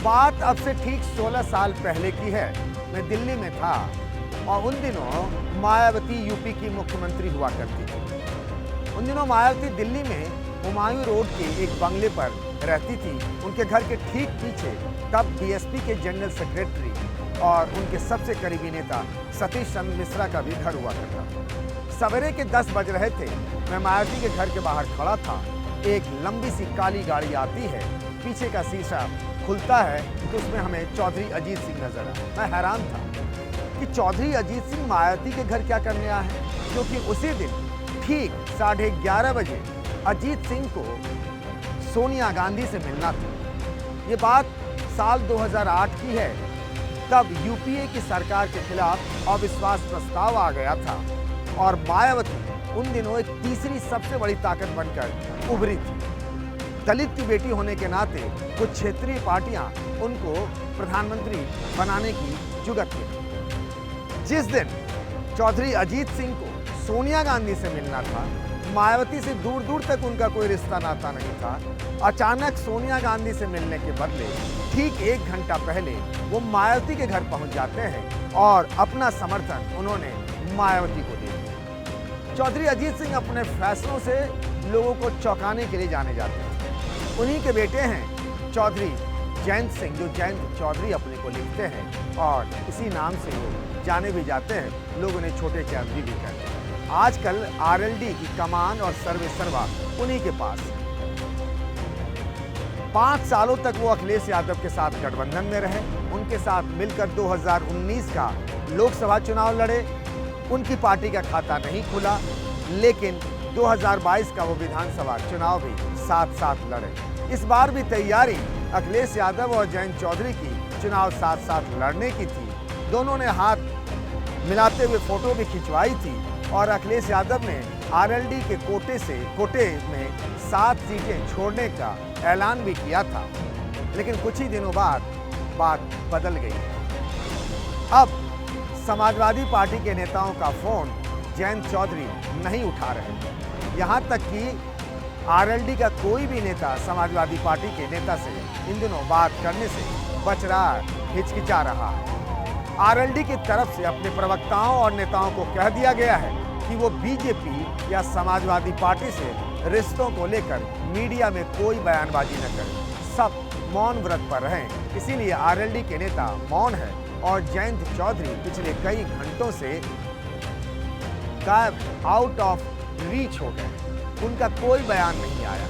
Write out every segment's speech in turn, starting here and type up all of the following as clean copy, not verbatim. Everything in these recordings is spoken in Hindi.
बात अब से ठीक 16 साल पहले की है। मैं दिल्ली में था और उन दिनों मायावती यूपी की मुख्यमंत्री हुआ करती थी। उन दिनों मायावती दिल्ली में हुमायूं रोड के एक बंगले पर रहती थी। उनके घर के ठीक पीछे तब बीएसपी के जनरल सेक्रेटरी और उनके सबसे करीबी नेता सतीश चंद्र मिश्रा का भी घर हुआ करता। सवेरे के 10 बज रहे थे। मैं मायावती के घर के बाहर खड़ा था। एक लंबी सी काली गाड़ी आती है, पीछे का शीशा खुलता है तो उसमें हमें चौधरी अजीत सिंह नजर आया। मैं हैरान था कि चौधरी अजीत सिंह मायावती के घर क्या करने आए हैं, क्योंकि उसी दिन ठीक 11:30 बजे अजीत सिंह को सोनिया गांधी से मिलना था। ये बात साल 2008 की है। तब यूपीए की सरकार के खिलाफ अविश्वास प्रस्ताव आ गया था और मायावती उन दिनों एक तीसरी सबसे बड़ी ताकत बनकर उभरी थी। दलित की बेटी होने के नाते कुछ क्षेत्रीय पार्टियां उनको प्रधानमंत्री बनाने की जुगत में। जिस दिन चौधरी अजीत सिंह को सोनिया गांधी से मिलना था, मायावती से दूर दूर तक उनका कोई रिश्ता नाता नहीं था। अचानक सोनिया गांधी से मिलने के बदले ठीक 1 घंटा पहले वो मायावती के घर पहुंच जाते हैं और अपना समर्थन उन्होंने मायावती को दे दिया। चौधरी अजीत सिंह अपने फैसलों से लोगों को चौंकाने के लिए जाने जाते हैं। उन्हीं के बेटे हैं चौधरी जयंत सिंह, जो जयंत चौधरी अपने को लिखते हैं और इसी नाम से वो जाने भी जाते हैं। लोग उन्हें छोटे चौधरी भी कहते हैं। आजकल आरएलडी की कमान और सर्वे सर्वा उन्हीं के पास है। 5 सालों तक वो अखिलेश यादव के साथ गठबंधन में रहे। उनके साथ मिलकर 2019 का लोकसभा चुनाव लड़े। उनकी पार्टी का खाता नहीं खुला, लेकिन 2022 का वो विधानसभा चुनाव भी साथ साथ लड़े। इस बार भी तैयारी अखिलेश यादव और जयंत चौधरी की चुनाव साथ साथ लड़ने की थी। दोनों ने हाथ मिलाते हुए फोटो भी खिंचवाई थी और अखिलेश यादव ने आरएलडी के कोटे में 7 सीटें छोड़ने का ऐलान भी किया था। लेकिन कुछ ही दिनों बाद बात बदल गई। अब समाजवादी पार्टी के नेताओं का फोन जयंत चौधरी नहीं उठा रहे। यहाँ तक कि आरएलडी का कोई भी नेता समाजवादी पार्टी के नेता से इन दिनों बात करने से बच रहा है, हिचकिचा रहा है। आरएलडी की तरफ से अपने प्रवक्ताओं और नेताओं को कह दिया गया है कि वो बीजेपी या समाजवादी पार्टी से रिश्तों को लेकर मीडिया में कोई बयानबाजी न करें, सब मौन व्रत पर रहें। इसीलिए आरएलडी के नेता मौन है और जयंत चौधरी पिछले कई घंटों से गायब, आउट ऑफ रीच हो गए। उनका कोई बयान नहीं आया।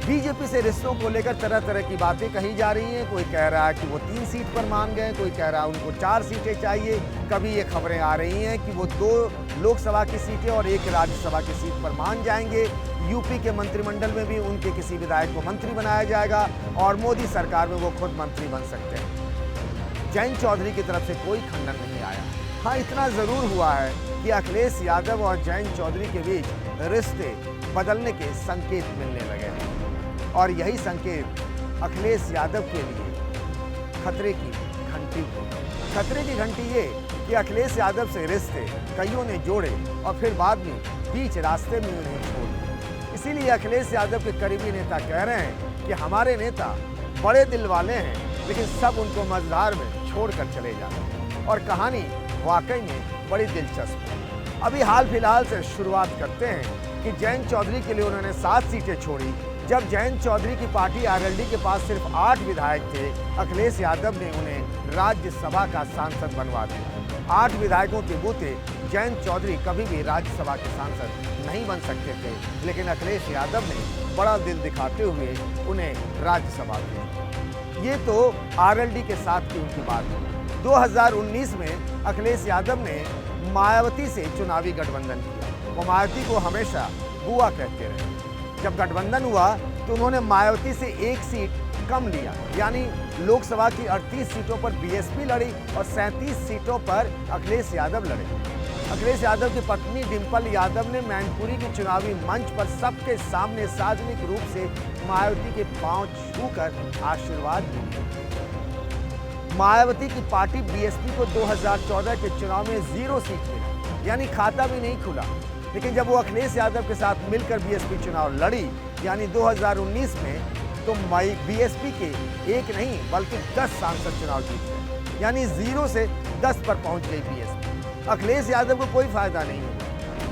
बीजेपी से रिश्तों को लेकर तरह तरह की बातें कही जा रही हैं। कोई कह रहा है कि वो 3 सीट पर मान गए, कोई कह रहा है उनको 4 सीटें चाहिए। कभी ये खबरें आ रही हैं कि वो 2 लोकसभा की सीटें और 1 राज्यसभा की सीट पर मान जाएंगे। यूपी के मंत्रिमंडल में भी उनके किसी विधायक को मंत्री बनाया जाएगा और मोदी सरकार में वो खुद मंत्री बन सकते हैं। जयंत चौधरी की तरफ से कोई खंडन नहीं आया। हाँ, इतना जरूर हुआ है कि अखिलेश यादव और जयंत चौधरी के बीच रिश्ते बदलने के संकेत मिलने लगे हैं और यही संकेत अखिलेश यादव के लिए खतरे की घंटी है। खतरे की घंटी ये कि अखिलेश यादव से रिश्ते कईयों ने जोड़े और फिर बाद में बीच रास्ते में उन्हें छोड़ दिया। इसीलिए अखिलेश यादव के करीबी नेता कह रहे हैं कि हमारे नेता बड़े दिल वाले हैं, लेकिन सब उनको मझधार में छोड़कर चले जाते हैं। और कहानी वाकई में बड़ी दिलचस्प है। अभी हाल फिलहाल से शुरुआत करते हैं कि जयंत चौधरी के लिए उन्होंने 7 सीटें छोड़ी। जब जयंत चौधरी की पार्टी आरएलडी के पास सिर्फ 8 विधायक थे, अखिलेश यादव ने उन्हें राज्यसभा का सांसद बनवा दिया। 8 विधायकों के बूते जयंत चौधरी कभी भी राज्यसभा के सांसद नहीं बन सकते थे, लेकिन अखिलेश यादव ने बड़ा दिल दिखाते हुए उन्हें राज्यसभा दी। ये तो आरएलडी के साथ की उनकी बात है। 2019 में अखिलेश यादव ने मायावती से चुनावी गठबंधन किया। वो मायावती को हमेशा बुआ कहते रहे। जब गठबंधन हुआ तो उन्होंने मायावती से 1 सीट कम लिया, यानी लोकसभा की 38 सीटों पर बीएसपी लड़ी और 37 सीटों पर अखिलेश यादव लड़े। अखिलेश यादव की पत्नी डिंपल यादव ने मैनपुरी के चुनावी मंच पर सबके सामने सार्वजनिक रूप से मायावती के पांव छूकर आशीर्वाद दिया। मायावती की पार्टी बीएसपी को 2014 के चुनाव में 0 सीट मिली, यानी खाता भी नहीं खुला। लेकिन जब वो अखिलेश यादव के साथ मिलकर बीएसपी चुनाव लड़ी, यानी 2019 में, तो बीएसपी के एक नहीं बल्कि 10 सांसद चुनाव जीत गए, यानी 0 से 10 पर पहुंच गई बीएसपी। अखिलेश यादव को कोई फायदा नहीं हुआ।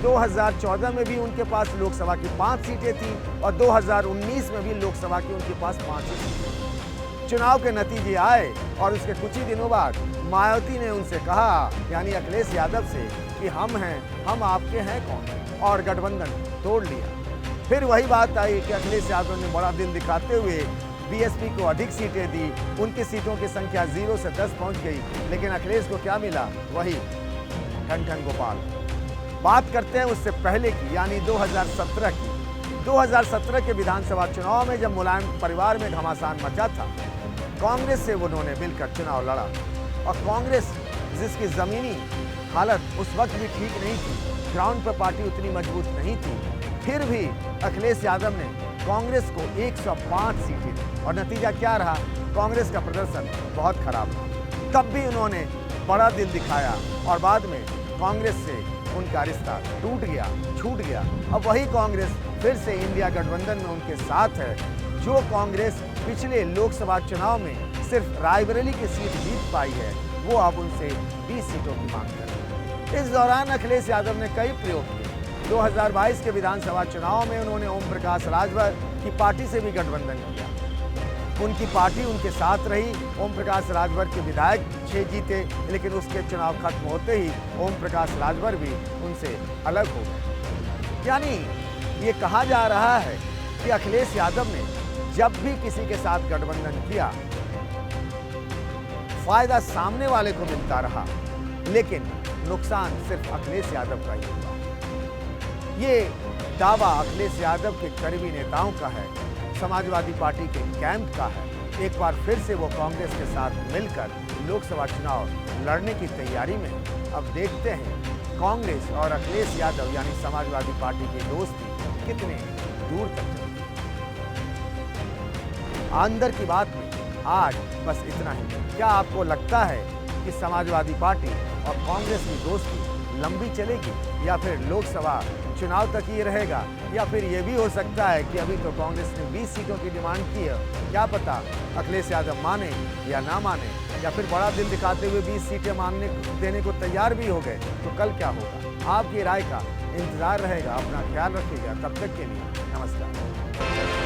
2014 में भी उनके पास लोकसभा की 5 सीटें थी और 2019 में भी लोकसभा की उनके पास 5 ही सीटें। चुनाव के नतीजे आए और उसके कुछ ही दिनों बाद मायावती ने उनसे कहा, यानी अखिलेश यादव से, कि हम हैं, हम आपके हैं कौन, और गठबंधन तोड़ लिया। फिर वही बात आई कि अखिलेश यादव ने बड़ा दिल दिखाते हुए बीएसपी को अधिक सीटें दी, उनकी सीटों की संख्या 0 से 10 पहुंच गई, लेकिन अखिलेश को क्या मिला? वही ठन ठन गोपाल। बात करते हैं उससे पहले की, यानी 2017 की। 2017 के विधानसभा चुनाव में जब मुलायम परिवार में घमासान मचा था, कांग्रेस से उन्होंने मिलकर चुनाव लड़ा, और कांग्रेस जिसकी जमीनी हालत उस वक्त भी ठीक नहीं थी, ग्राउंड पर पार्टी उतनी मजबूत नहीं थी, फिर भी अखिलेश यादव ने कांग्रेस को 105 सीटें दी। और नतीजा क्या रहा? कांग्रेस का प्रदर्शन बहुत खराब रहा। तब भी उन्होंने बड़ा दिल दिखाया और बाद में कांग्रेस से उनका रिश्ता टूट गया, छूट गया। अब वही कांग्रेस फिर से इंडिया गठबंधन में उनके साथ है। जो कांग्रेस पिछले लोकसभा चुनाव में सिर्फ रायबरेली की सीट जीत पाई है, वो अब उनसे 20 सीटों की मांग कर रही है। इस दौरान अखिलेश यादव ने कई प्रयोग किए। 2022 के विधानसभा चुनाव में उन्होंने ओम प्रकाश राजभर की पार्टी से भी गठबंधन किया। उनकी पार्टी उनके साथ रही। ओम प्रकाश राजभर के विधायक 6 जीते, लेकिन उसके चुनाव खत्म होते ही ओम प्रकाश राजभर भी उनसे अलग हो गए। यानी ये कहा जा रहा है कि अखिलेश यादव ने जब भी किसी के साथ गठबंधन किया, फायदा सामने वाले को मिलता रहा, लेकिन नुकसान सिर्फ अखिलेश यादव का ही हुआ। ये दावा अखिलेश यादव के करीबी नेताओं का है, समाजवादी पार्टी के कैंप का है। एक बार फिर से वो कांग्रेस के साथ मिलकर लोकसभा चुनाव लड़ने की तैयारी में। अब देखते हैं कांग्रेस और अखिलेश यादव यानी समाजवादी पार्टी की दोस्ती कितने दूर तक चलती है। अंदर की बात में आज बस इतना ही। क्या आपको लगता है कि समाजवादी पार्टी और कांग्रेस की दोस्ती लंबी चलेगी, या फिर लोकसभा चुनाव तक ही रहेगा, या फिर ये भी हो सकता है कि अभी तो कांग्रेस ने 20 सीटों की डिमांड की है, क्या पता अखिलेश यादव माने या ना माने, या फिर बड़ा दिल दिखाते हुए 20 सीटें मानने देने को तैयार भी हो गए, तो कल क्या होगा? आपकी राय का इंतजार रहेगा। अपना ख्याल रखिएगा। तब तक के लिए नमस्कार।